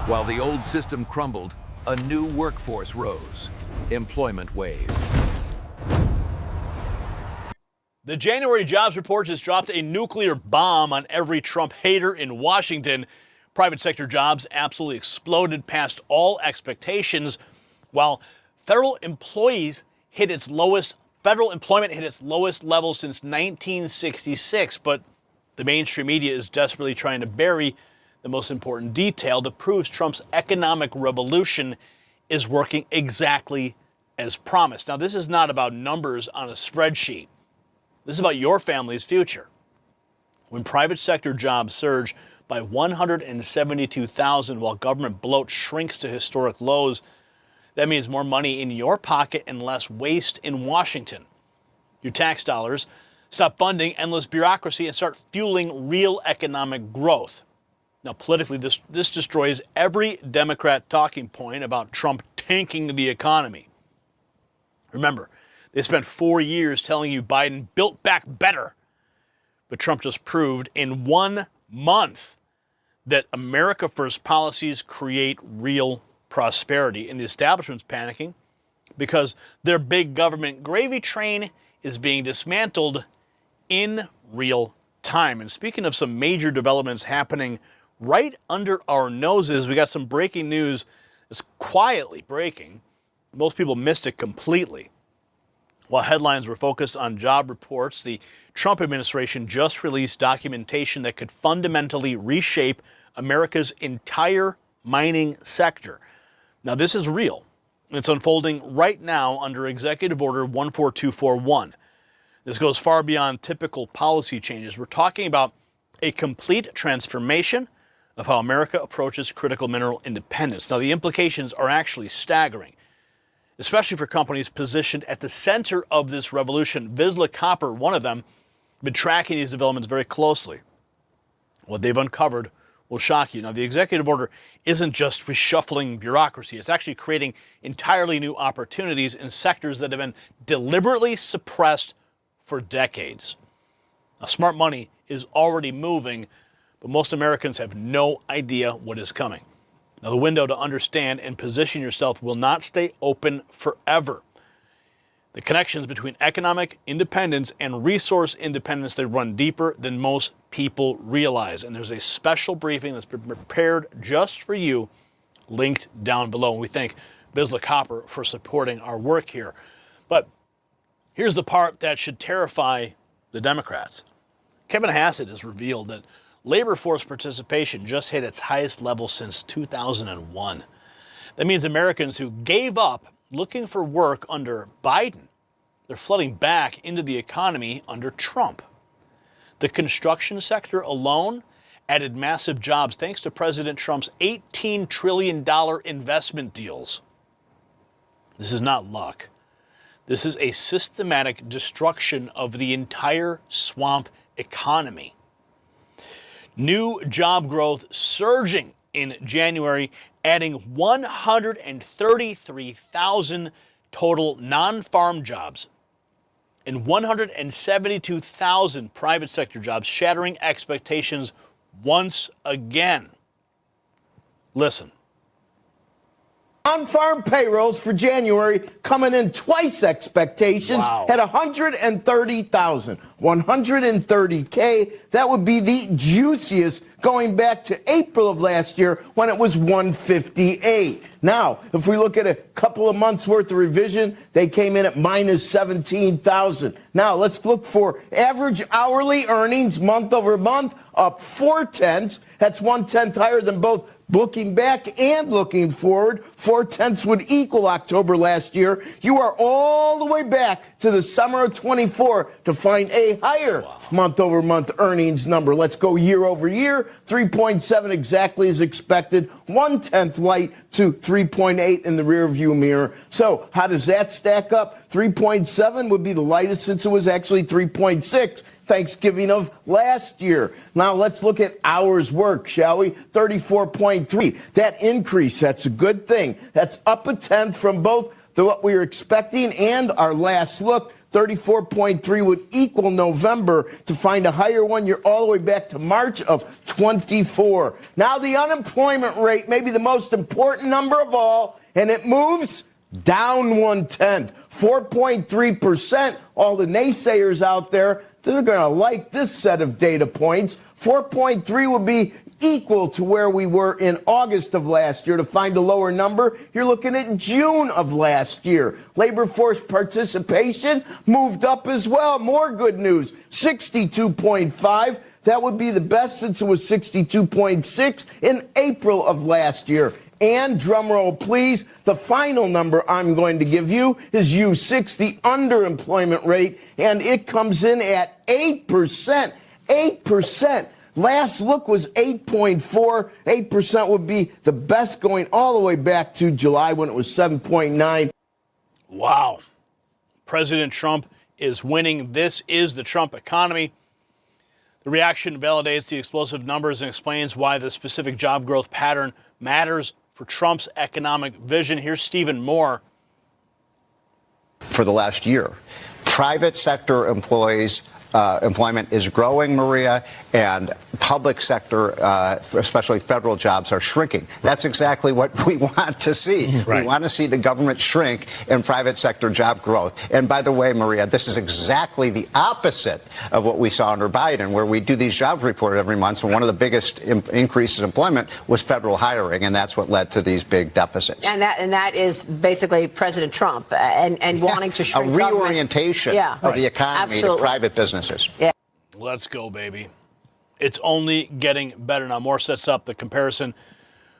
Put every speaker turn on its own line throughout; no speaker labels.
While the old system crumbled, a new workforce rose. Employment wave.
The January jobs report just dropped a nuclear bomb on every Trump hater in Washington. Private sector jobs absolutely exploded past all expectations, while federal employment hit its lowest level since 1966. But the mainstream media is desperately trying to bury the most important detail that proves Trump's economic revolution is working exactly as promised. Now, this is not about numbers on a spreadsheet. This is about your family's future. When private sector jobs surge by 172,000 while government bloat shrinks to historic lows, that means more money in your pocket and less waste in Washington. Your tax dollars stop funding endless bureaucracy and start fueling real economic growth. Now, politically, this destroys every Democrat talking point about Trump tanking the economy. Remember, they spent 4 years telling you Biden built back better. But Trump just proved in 1 month that America First policies create real prosperity. And the establishment's panicking because their big government gravy train is being dismantled in real time. And speaking of some major developments happening right under our noses, we got some breaking news that's quietly breaking. Most people missed it completely. While headlines were focused on job reports, the Trump administration just released documentation that could fundamentally reshape America's entire mining sector. Now, this is real. It's unfolding right now under Executive Order 14241. This goes far beyond typical policy changes. We're talking about a complete transformation of how America approaches critical mineral independence. Now, the implications are actually staggering, especially for companies positioned at the center of this revolution. Vizsla Copper, one of them, been tracking these developments very closely. What they've uncovered will shock you. Now, the executive order isn't just reshuffling bureaucracy. It's actually creating entirely new opportunities in sectors that have been deliberately suppressed for decades. Now, smart money is already moving, but most Americans have no idea what is coming. Now, the window to understand and position yourself will not stay open forever. The connections between economic independence and resource independence, they run deeper than most people realize. And there's a special briefing that's been prepared just for you, linked down below. And we thank Vizsla Copper for supporting our work here. But here's the part that should terrify the Democrats. Kevin Hassett has revealed that labor force participation just hit its highest level since 2001. That means Americans who gave up looking for work under Biden, they're flooding back into the economy under Trump. The construction sector alone added massive jobs thanks to President Trump's $18 trillion investment deals. This is not luck. This is a systematic destruction of the entire swamp economy. New job growth surging in January, adding 133,000 total non-farm jobs and 172,000 private sector jobs, shattering expectations once again. Listen.
On-farm payrolls for January coming in twice expectations at 130,000. 130K, that would be the juiciest going back to April of last year when it was 158. Now, if we look at a couple of months worth of revision, they came in at minus 17,000. Now, let's look for average hourly earnings month over month, up 0.4. That's 1/10 higher than both looking back and looking forward. 0.4 would equal October last year. You are all the way back to the summer of 24 to find a higher month-over-month earnings number. Let's go year over year. 3.7 exactly as expected. 1/10 light to 3.8 in the rearview mirror. So how does that stack up? 3.7 would be the lightest since it was actually 3.6. Thanksgiving of last year. Now let's look at hours worked, shall we? 34.3. That increase, that's a good thing. That's up 0.1 from both what we were expecting and our last look. 34.3 would equal November. To find a higher one, you're all the way back to March of 24. Now the unemployment rate, maybe the most important number of all, and it moves down 1/10, 4.3%. All the naysayers out there, they're going to like this set of data points. 4.3 would be equal to where we were in August of last year. To find a lower number, you're looking at June of last year. Labor force participation moved up as well. More good news, 62.5. That would be the best since it was 62.6 in April of last year. And drumroll please, the final number I'm going to give you is U6, the underemployment rate, and it comes in at 8%. 8%. Last look was 8.4. 8% would be the best going all the way back to July when it was 7.9.
Wow. President Trump is winning. This is the Trump economy. The reaction validates the explosive numbers and explains why the specific job growth pattern matters for Trump's economic vision. Here's Stephen Moore.
For the last year, private sector employees employment is growing, Maria, and public sector, especially federal jobs, are shrinking. That's exactly what we want to see. Right. We want to see the government shrink and private sector job growth. And by the way, Maria, this is exactly the opposite of what we saw under Biden, where we do these job reports every month. And one of the biggest increases in employment was federal hiring, and that's what led to these big deficits.
And that is basically President Trump and wanting to shrink
a reorientation of the economy to private businesses.
Yeah.
Let's go, baby. It's only getting better. Now, Moore sets up the comparison,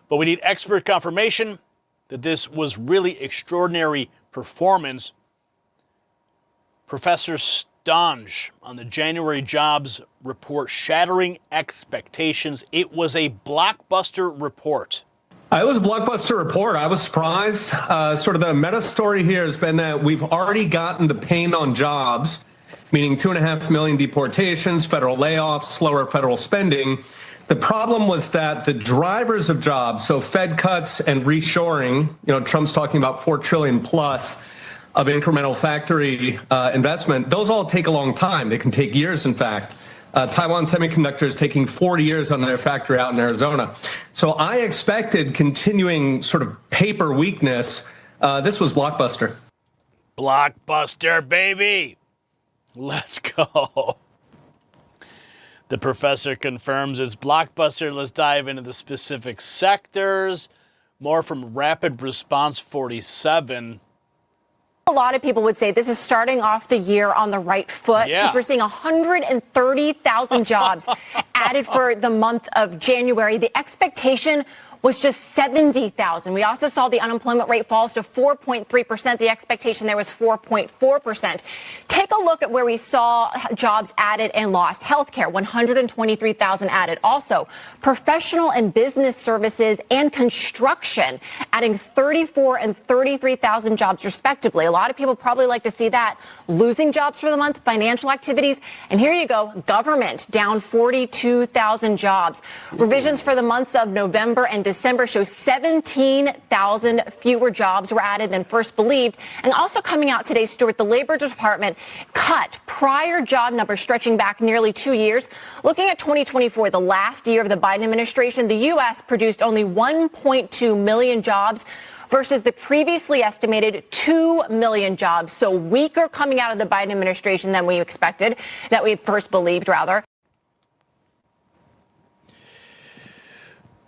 but we need expert confirmation that this was really extraordinary performance. Professor Stange on the January jobs report shattering expectations. It was a blockbuster report.
It was a blockbuster report. I was surprised. Sort of the meta story here has been that we've already gotten the pain on jobs, meaning 2.5 million deportations, federal layoffs, slower federal spending. The problem was that the drivers of jobs, so Fed cuts and reshoring, Trump's talking about $4 trillion plus of incremental factory investment, those all take a long time. They can take years, in fact. Taiwan Semiconductor is taking 40 years on their factory out in Arizona. So I expected continuing sort of paper weakness. This was blockbuster.
Blockbuster, baby. Let's go. The professor confirms it's blockbuster. Let's dive into the specific sectors. More from Rapid Response 47.
A lot of people would say this is starting off the year on the right foot because we're seeing 130,000 jobs added for the month of January. The expectation was just 70,000. We also saw the unemployment rate falls to 4.3%. The expectation there was 4.4%. Take a look at where we saw jobs added and lost. Healthcare, 123,000 added. Also, professional and business services and construction adding 34 and 33,000 jobs respectively. A lot of people probably like to see that. Losing jobs for the month, financial activities. And here you go, government down 42,000 jobs. Revisions for the months of November and December show 17,000 fewer jobs were added than first believed. And also coming out today, Stuart, the Labor Department cut prior job numbers stretching back nearly 2 years. Looking at 2024, the last year of the Biden administration, the U.S. produced only 1.2 million jobs versus the previously estimated 2 million jobs. So weaker coming out of the Biden administration than we expected, that we first believed, rather.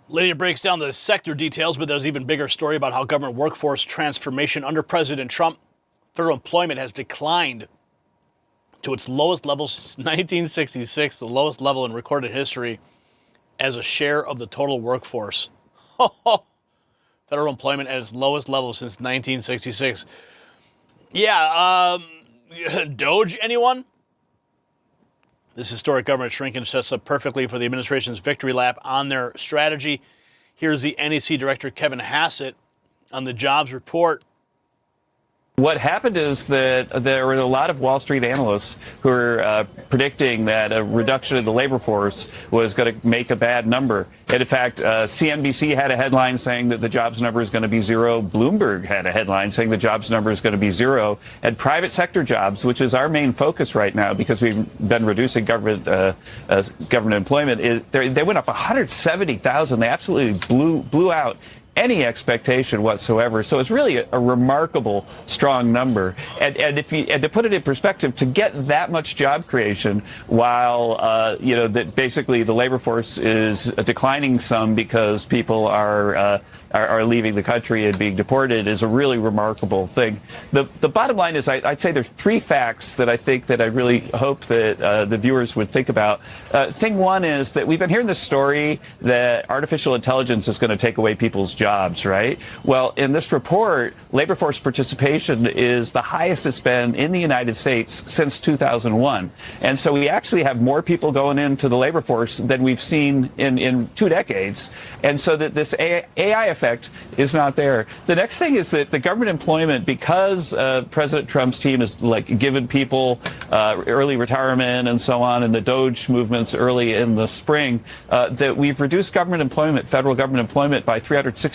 Lydia breaks down the sector details, but there's an even bigger story about how government workforce transformation under President Trump, federal employment has declined to its lowest level since 1966, the lowest level in recorded history as a share of the total workforce. Federal employment at its lowest level since 1966. Yeah, Doge, anyone? This historic government shrinkage sets up perfectly for the administration's victory lap on their strategy. Here's the NEC director, Kevin Hassett, on the jobs report.
What happened is that there were a lot of Wall Street analysts who were predicting that a reduction in the labor force was going to make a bad number. And in fact, CNBC had a headline saying that the jobs number is going to be zero. Bloomberg had a headline saying the jobs number is going to be zero. And private sector jobs, which is our main focus right now because we've been reducing government employment, they went up 170,000. They absolutely blew out any expectation whatsoever. So it's really a remarkable strong number. And to put it in perspective, to get that much job creation while that basically the labor force is declining some because people are leaving the country and being deported is a really remarkable thing. The bottom line is I'd say there's three facts that I think that I really hope that the viewers would think about. Thing one is that we've been hearing this story that artificial intelligence is going to take away people's jobs, right? Well, in this report, labor force participation is the highest it's been in the United States since 2001. And so we actually have more people going into the labor force than we've seen in 2 decades. And so that this AI effect is not there. The next thing is that the government employment, because President Trump's team has given people early retirement and so on, and the Doge movements early in the spring, that we've reduced government employment, federal government employment, by 360,000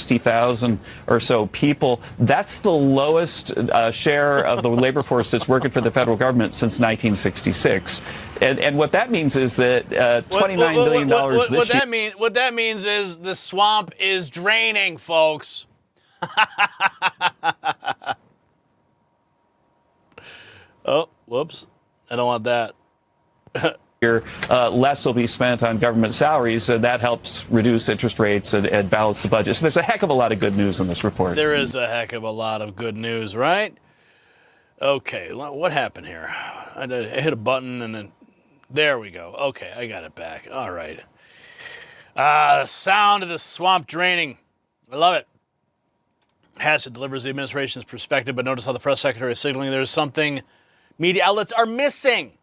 or so people. That's the lowest share of the labor force that's working for the federal government since 1966. And what that means is that $29 billion this year.
What that means is the swamp is draining, folks. Oh, whoops. I don't want that.
Less will be spent on government salaries, and that helps reduce interest rates and balance the budget. So there's a heck of a lot of good news in this report.
There is a heck of a lot of good news, right? Okay, what happened here? I hit a button and then there we go. Okay, I got it back. All right. The sound of the swamp draining. I love it. Hassett delivers the administration's perspective, but notice how the press secretary is signaling there's something media outlets are missing.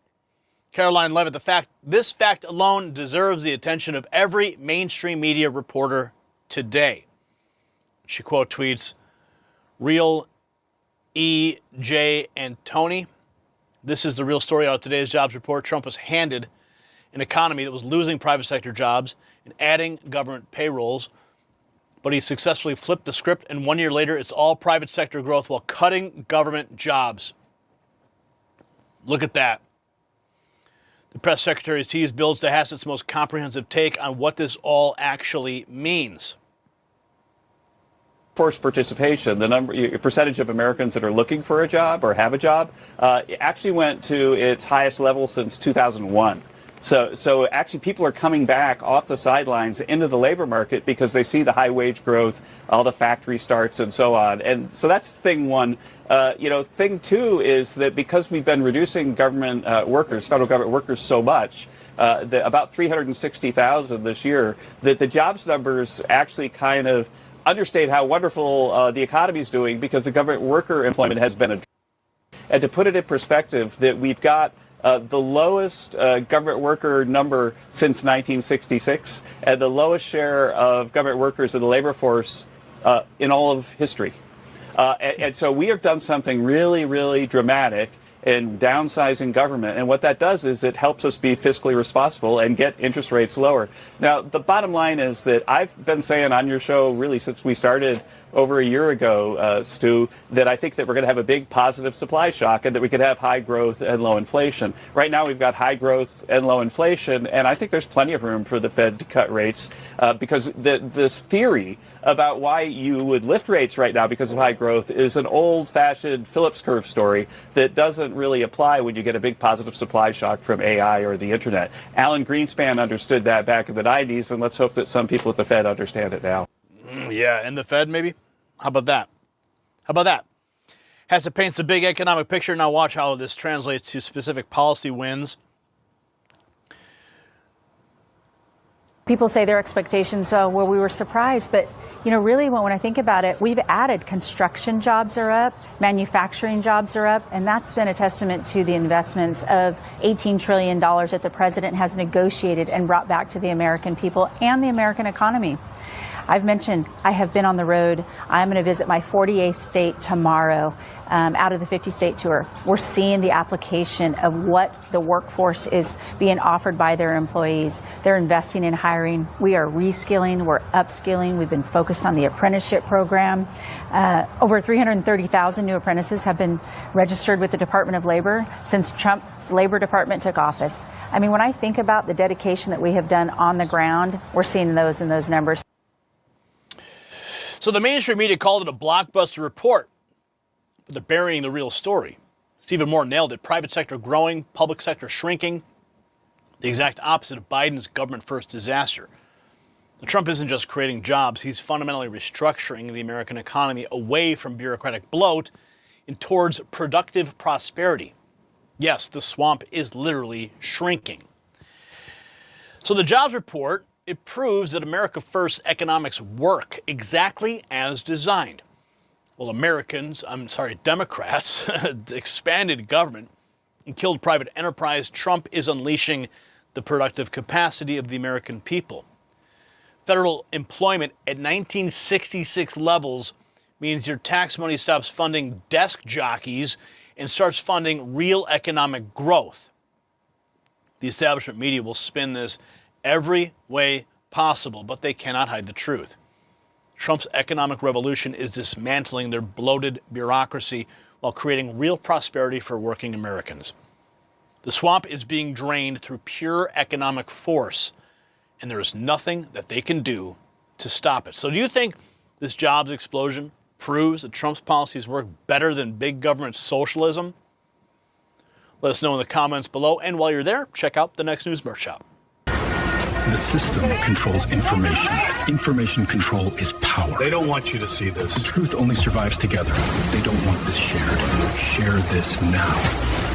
Caroline Levitt, this fact alone deserves the attention of every mainstream media reporter today. She quote tweets, "Real E, J, and Tony. This is the real story out of today's jobs report. Trump was handed an economy that was losing private sector jobs and adding government payrolls, but he successfully flipped the script, and 1 year later, it's all private sector growth while cutting government jobs." Look at that. The press secretary's tease builds to Hassett's most comprehensive take on what this all actually means.
Forced participation, the percentage of Americans that are looking for a job or have a job, actually went to its highest level since 2001. So actually people are coming back off the sidelines into the labor market because they see the high wage growth, all the factory starts and so on. And so that's thing one. Thing two is that because we've been reducing government workers, federal government workers so much, about 360,000 this year, that the jobs numbers actually kind of understate how wonderful the economy is doing because the government worker employment has been and to put it in perspective, that we've got the lowest government worker number since 1966 and the lowest share of government workers in the labor force in all of history. And so we have done something really, really dramatic in downsizing government. And what that does is it helps us be fiscally responsible and get interest rates lower. Now, the bottom line is that I've been saying on your show really since we started over a year ago, Stu, that I think that we're going to have a big positive supply shock and that we could have high growth and low inflation. Right now, we've got high growth and low inflation, and I think there's plenty of room for the Fed to cut rates because this theory about why you would lift rates right now because of high growth is an old-fashioned Phillips curve story that doesn't really apply when you get a big positive supply shock from AI or the internet. Alan Greenspan understood that back in the 90s, and let's hope that some people at the Fed understand it now.
Yeah, and the Fed maybe? How about that? How about that? Hassett paints a big economic picture. Now watch how this translates to specific policy wins.
People say their expectations, well, we were surprised, but really when I think about it, we've added construction jobs are up, manufacturing jobs are up, and that's been a testament to the investments of $18 trillion that the president has negotiated and brought back to the American people and the American economy. I've mentioned I have been on the road. I'm going to visit my 48th state tomorrow. Out of the 50-state tour, we're seeing the application of what the workforce is being offered by their employees. They're investing in hiring. We are reskilling. We're upskilling. We've been focused on the apprenticeship program. Over 330,000 new apprentices have been registered with the Department of Labor since Trump's Labor Department took office. I mean, when I think about the dedication that we have done on the ground, we're seeing those in those numbers.
So the mainstream media called it a blockbuster report. But they're burying the real story. Stephen Moore nailed it. Private sector growing, public sector shrinking. The exact opposite of Biden's government-first disaster. Now, Trump isn't just creating jobs. He's fundamentally restructuring the American economy away from bureaucratic bloat and towards productive prosperity. Yes, the swamp is literally shrinking. So the jobs report, it proves that America First economics work exactly as designed. Well, Democrats expanded government and killed private enterprise. Trump is unleashing the productive capacity of the American people. Federal employment at 1966 levels means your tax money stops funding desk jockeys and starts funding real economic growth. The establishment media will spin this every way possible, but they cannot hide the truth. Trump's economic revolution is dismantling their bloated bureaucracy while creating real prosperity for working Americans. The swamp is being drained through pure economic force, and there is nothing that they can do to stop it. So do you think this jobs explosion proves that Trump's policies work better than big government socialism? Let us know in the comments below. And while you're there, check out the Next News merch shop.
The system controls information. Information control is power.
They don't want you to see this.
The truth only survives together. They don't want this shared. Share this now.